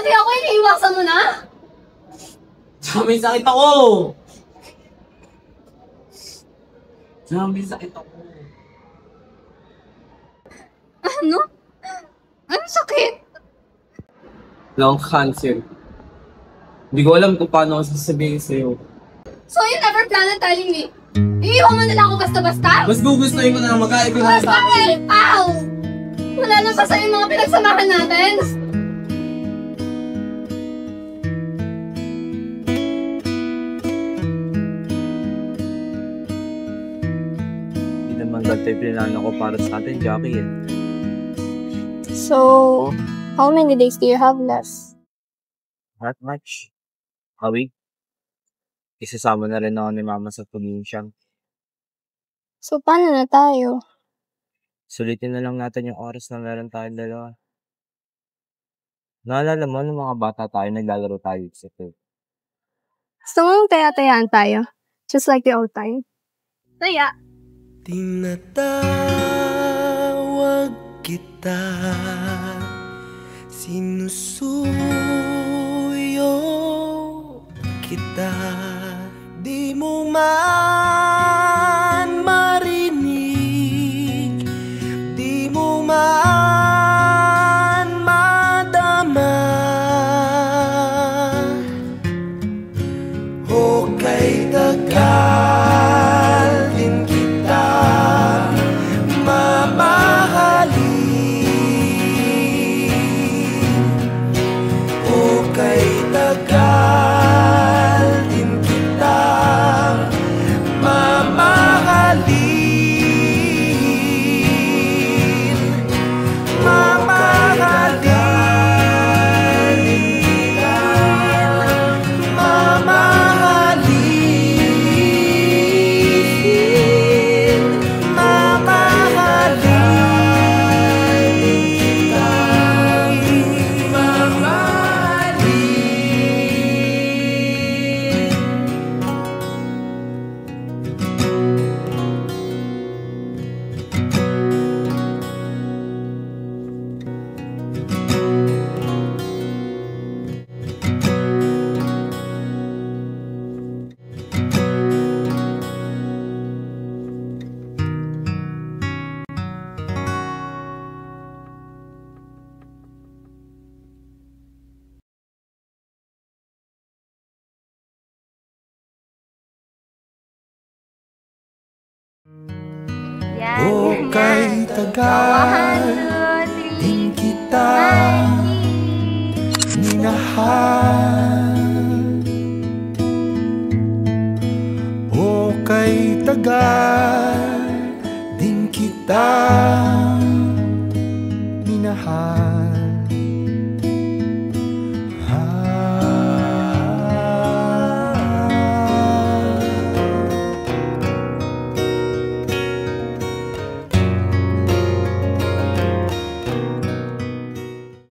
pati ako iniiwasan mo na? Tsaka may sakit ako! Tsaka may sakit ako. Ano? Anong sakit? Lung cancer. Hindi ko alam kung paano ako sasabihin sa'yo. So you never plan on telling me? Iiwan mo na lang ako basta-basta? Mas gugustuhin ko na magkaya ko na Basta sa akin. Pao! Wala na ba sa'yo yung mga pinagsamahan natin? Hindi naman ganito yung pinano ko para sa atin, Jackie eh. So, how many days do you have left? Not much. A week. Isasama na rin ako ni Mama sa probinsya. So, paano na tayo? Sulitin na lang natin yung oras na meron tayong dalawa. Naalala mo nung mga bata tayo, naglalaro tayo sa field. Gusto mong taya-tayaan tayo? Just like the old time? Taya. Tinatawag kita, sinusuyo kita, di mo man marinig, di mo man madama. O kay tagal din kita mamahalin. O kay tagal din kita mamahalin. O kay tagal din kita minahal. O kay tagal din kita minahal.